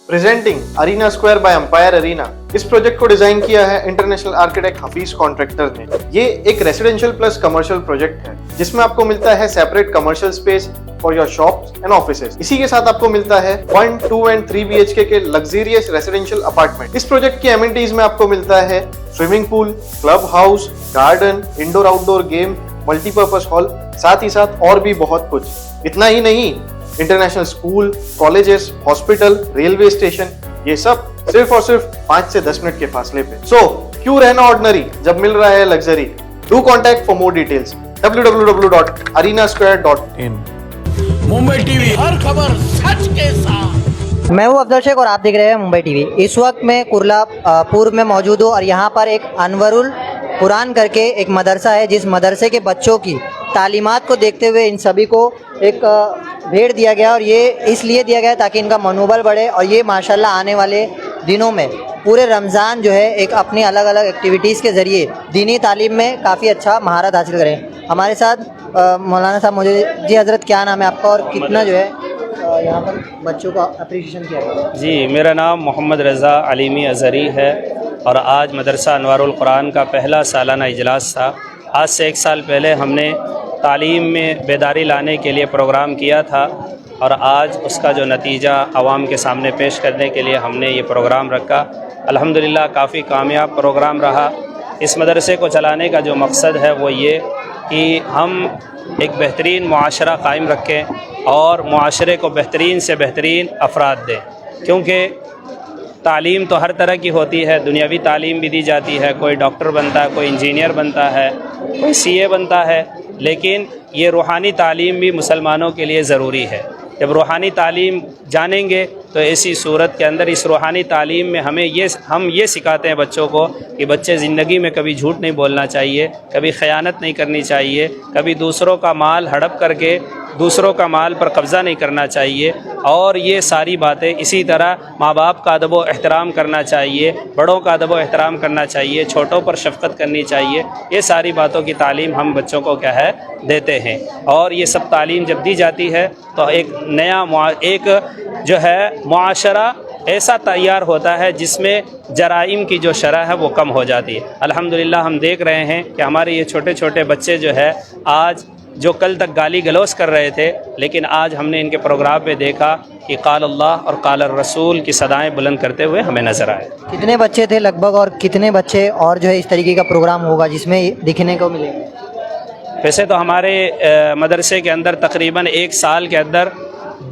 Presenting Arena Square by Empire Arena. इस project को design किया है इंटरनेशनल आर्किटेक्ट हफीज कॉन्ट्रैक्टर ने। ये एक रेसिडेंशियल प्लस कमर्शियल प्रोजेक्ट है जिसमें आपको मिलता है separate commercial space for your shops and offices. इसी के साथ आपको मिलता है 1, 2 एंड 3 BHK के लग्जरियस रेसिडेंशियल अपार्टमेंट। इस प्रोजेक्ट की एमिनिटीज में आपको मिलता है swimming pool, club house, garden, indoor outdoor game, multipurpose hall, साथ ही साथ और भी बहुत कुछ। इतना ही नहीं, international school, colleges, hospital, railway station, ये सब सिर्फ और सिर्फ 5 से 10 मिनट के फासले पे। सो क्यों रहना ऑर्डिनरी जब मिल रहा है luxury. Do contact for more details www.arenasquare.in। Mumbai TV, हर खबर सच के साथ। मैं हूं अफजल शेख और आप देख रहे हैं मुंबई टीवी। इस वक्त मैं कुर्ला पूर्व में मौजूद हूं और यहाँ पर एक अनवरुल कुरान करके एक मदरसा है, जिस मदरसे के बच्चों की तालीमात को देखते हुए इन सभी को एक भेंट दिया गया और ये इसलिए दिया गया ताकि इनका मनोबल बढ़े और ये माशाल्लाह आने वाले दिनों में पूरे रमज़ान जो है एक अपनी अलग अलग एक्टिविटीज़ के ज़रिए दीनी तालीम में काफ़ी अच्छा महारत हासिल करें। हमारे साथ मौलाना साहब मुझे जी हज़रत क्या नाम है आपका और कितना जो है यहाँ पर बच्चों को अप्रिशिएशन किया गया? जी, मेरा नाम मोहम्मद रज़ा अलीमी अज़हरी है और आज मदरसा अनवारुल कुरान का पहला सालाना इजलास था। आज से 1 साल पहले हमने तालीम में बेदारी लाने के लिए प्रोग्राम किया था और आज उसका जो नतीजा आवाम के सामने पेश करने के लिए हमने ये प्रोग्राम रखा। अल्हम्दुलिल्लाह काफ़ी कामयाब प्रोग्राम रहा। इस मदरसे को चलाने का जो मकसद है वो ये कि हम एक बेहतरीन मुआशरा कायम रखें और मुआशरे को बेहतरीन से बेहतरीन अफराद दें, क्योंकि तालीम तो हर तरह की होती है। दुनियावी तालीम भी दी जाती है, कोई डॉक्टर बनता है, कोई इंजीनियर बनता है, कोई CA बनता है, लेकिन ये रूहानी तालीम भी मुसलमानों के लिए ज़रूरी है। जब रूहानी तालीम जानेंगे तो ऐसी सूरत के अंदर इस रूहानी तालीम में हम ये सिखाते हैं बच्चों को कि बच्चे ज़िंदगी में कभी झूठ नहीं बोलना चाहिए, कभी ख़यानत नहीं करनी चाहिए, कभी दूसरों का माल हड़प करके दूसरों का माल पर कब्ज़ा नहीं करना चाहिए। और ये सारी बातें, इसी तरह माँ बाप का अदब व एहतराम करना चाहिए, बड़ों का अदब व एहतराम करना चाहिए, छोटों पर शफ़क़त करनी चाहिए। ये सारी बातों की तालीम हम बच्चों को क्या है देते हैं। और ये सब तालीम जब दी जाती है तो एक नया एक जो है मुआशरा ऐसा तैयार होता है जिसमें जराइम की जो शरह है वो कम हो जाती है। अल्हम्दुलिल्लाह हम देख रहे हैं कि हमारे ये छोटे छोटे बच्चे जो है आज जो कल तक गाली गलौज कर रहे थे, लेकिन आज हमने इनके प्रोग्राम में देखा कि क़ाल अल्लाह और क़ाल रसूल की सदाएं बुलंद करते हुए हमें नज़र आए। कितने बच्चे थे लगभग और कितने बच्चे और जो है इस तरीके का प्रोग्राम होगा जिसमें दिखने को मिलेंगे? वैसे तो हमारे मदरसे के अंदर तकरीबन 1 साल के अंदर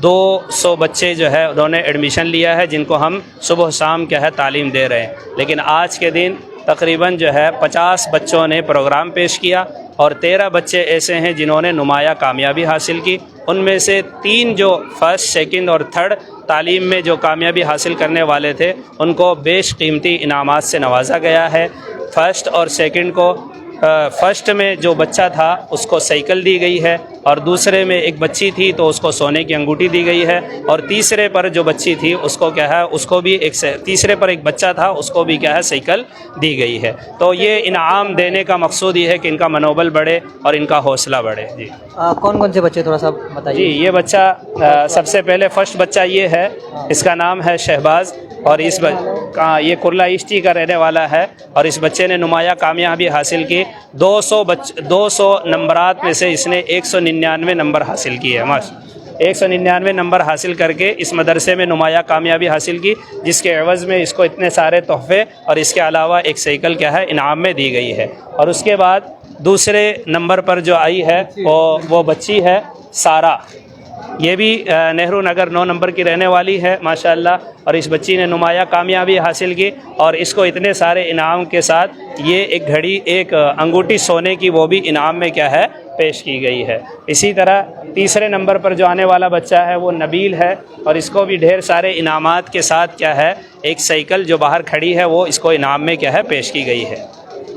200 बच्चे जो है उन्होंने एडमिशन लिया है, जिनको हम सुबह शाम क्या है तालीम दे रहे हैं। लेकिन आज के दिन तकरीबन जो है 50 बच्चों ने प्रोग्राम पेश किया और 13 बच्चे ऐसे हैं जिन्होंने नुमाया कामयाबी हासिल की। उनमें से 3 जो फर्स्ट, सेकंड और थर्ड तालीम में जो कामयाबी हासिल करने वाले थे उनको बेशकीमती इनामात से नवाजा गया है। फर्स्ट और सेकंड को फर्स्ट में जो बच्चा था उसको साइकिल दी गई है और दूसरे में एक बच्ची थी तो उसको सोने की अंगूठी दी गई है और तीसरे पर जो बच्ची थी उसको क्या है उसको भी तीसरे पर एक बच्चा था उसको भी क्या है साइकिल दी गई है। तो ये इनाम देने का मकसूद ये है कि इनका मनोबल बढ़े और इनका हौसला बढ़े। जी कौन कौन से बच्चे थोड़ा सा बताइए? जी, ये बच्चा सबसे पहले फर्स्ट बच्चा ये है, इसका नाम है शहबाज और ये कुर्ला ईस्टी का रहने वाला है और इस बच्चे ने नुमाया कामयाबी हासिल की। 200 नंबरात में से इसने 199 नंबर हासिल किए। 199 नंबर हासिल करके इस मदरसे में नुमाया कामयाबी हासिल की, जिसके एवज़ में इसको इतने सारे तोहफे और इसके अलावा एक साइकिल क्या है इनाम में दी गई है। और उसके बाद दूसरे नंबर पर जो आई है वो बच्ची है सारा। ये भी नेहरू नगर 9 नंबर की रहने वाली है माशाअल्लाह और इस बच्ची ने नुमाया कामयाबी हासिल की और इसको इतने सारे इनाम के साथ ये एक घड़ी, एक अंगूठी सोने की वो भी इनाम में क्या है पेश की गई है। इसी तरह तीसरे नंबर पर जो आने वाला बच्चा है वो नबील है और इसको भी ढेर सारे इनामात के साथ क्या है एक साइकिल जो बाहर खड़ी है वो इसको इनाम में क्या है पेश की गई है।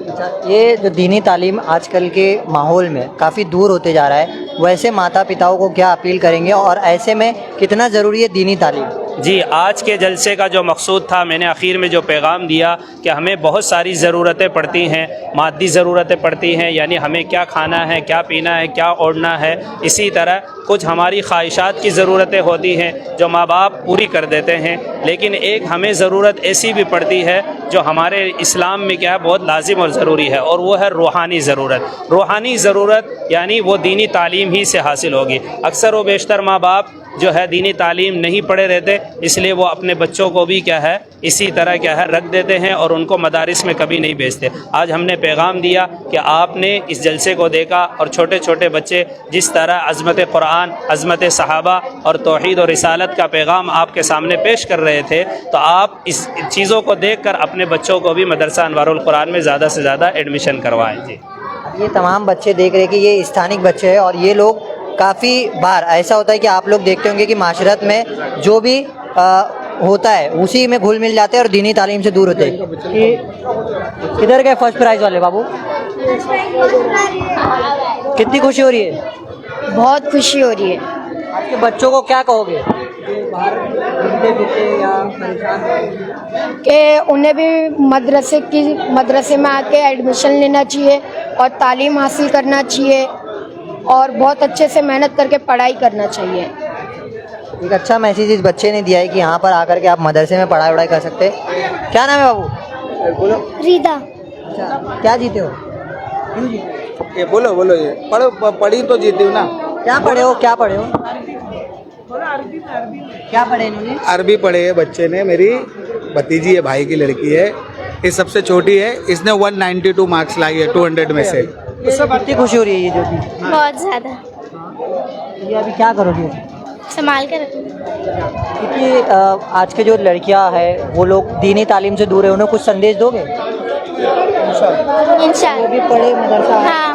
अच्छा, ये जो दीनी तालीम आजकल के माहौल में काफ़ी दूर होते जा रहा है, वैसे माता पिताओं को क्या अपील करेंगे और ऐसे में कितना ज़रूरी है दीनी तालीम? जी, आज के जलसे का जो मकसूद था, मैंने आखिर में जो पैगाम दिया कि हमें बहुत सारी ज़रूरतें पड़ती हैं, मादी ज़रूरतें पड़ती हैं, यानी हमें क्या खाना है, क्या पीना है, क्या ओढ़ना है। इसी तरह कुछ हमारी ख्वाहिशात की ज़रूरतें होती हैं जो माँ बाप पूरी कर देते हैं, लेकिन एक हमें ज़रूरत ऐसी भी पड़ती है जो हमारे इस्लाम में क्या है बहुत लाजिम और ज़रूरी है, और वो है रूहानी ज़रूरत। रूहानी ज़रूरत यानी वो दीनी तालीम ही से हासिल होगी। अक्सर व बेशतर माँ बाप जो है दीनी तालीम नहीं पढ़े रहते, इसलिए वो अपने बच्चों को भी क्या है इसी तरह क्या है रख देते हैं और उनको मदारिस में कभी नहीं भेजते। आज हमने पैगाम दिया कि आपने इस जलसे को देखा और छोटे छोटे बच्चे जिस तरह अज़मत क़ुरान, अज़मत सहाबा और तौहीद और रिसालत का पैगाम आपके सामने पेश कर रहे थे, तो आप इस चीज़ों को देखकर अपने बच्चों को भी मदरसा अनवारुल क़ुरान में ज़्यादा से ज़्यादा एडमिशन करवाएँ। जी, ये तमाम बच्चे देख रहे हैं कि ये स्थानिक बच्चे हैं और ये लोग काफ़ी बार ऐसा होता है कि आप लोग देखते होंगे कि माशरत में जो भी होता है उसी में घुल मिल जाते हैं और दीनी तालीम से दूर होते हैं। कि किधर गए फर्स्ट प्राइज़ वाले बाबू? कितनी खुशी हो रही है? बहुत खुशी हो रही है। आपके बच्चों को क्या कहोगे? कि उन्हें भी मदरसे में आके एडमिशन लेना चाहिए और तालीम हासिल करना चाहिए और बहुत अच्छे से मेहनत करके पढ़ाई करना चाहिए। एक अच्छा मैसेज इस बच्चे ने दिया है कि यहाँ पर आकर के आप मदरसे में पढ़ाई वढ़ाई कर सकते हैं। क्या नाम है बाबू? बोलो। रीदा। अच्छा, क्या जीते हो? ये बोलो ये पढ़ी तो जीती हूँ ना। क्या पढ़े हो? क्या पढ़े हो? क्या पढ़े इन्होंने? अरबी पढ़े है बच्चे ने। मेरी भतीजी है, भाई की लड़की है, ये सबसे छोटी है। इसने 192 मार्क्स लाई है 200 में से। कितनी खुशी हो रही है ये जो भी? बहुत ज़्यादा। ये अभी क्या करोगे? संभाल कर क्योंकि आज के जो लड़कियां हैं वो लोग दीनी तालीम से दूर है, उन्हें कुछ संदेश दोगे? इंशाल्लाह। वो भी पढ़े मदरसा। हाँ।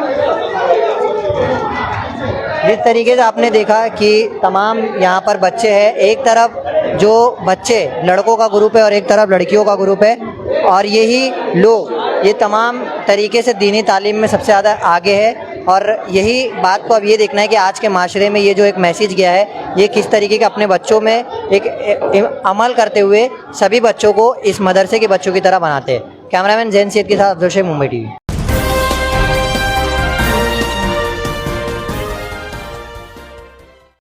जिस तरीके से आपने देखा कि तमाम यहाँ पर बच्चे हैं, एक तरफ जो बच्चे लड़कों का ग्रुप है और एक तरफ लड़कियों का ग्रुप है, और यही लोग ये तमाम तरीके से दीनी तालीम में सबसे ज़्यादा आगे है। और यही बात को अब ये देखना है कि आज के माशरे में ये जो एक मैसेज गया है ये किस तरीके के अपने बच्चों में एक अमल करते हुए सभी बच्चों को इस मदरसे के बच्चों की तरह बनाते हैं। कैमरामैन जैन सैयद के साथ अब्दुल शेख, मुंबई टीवी।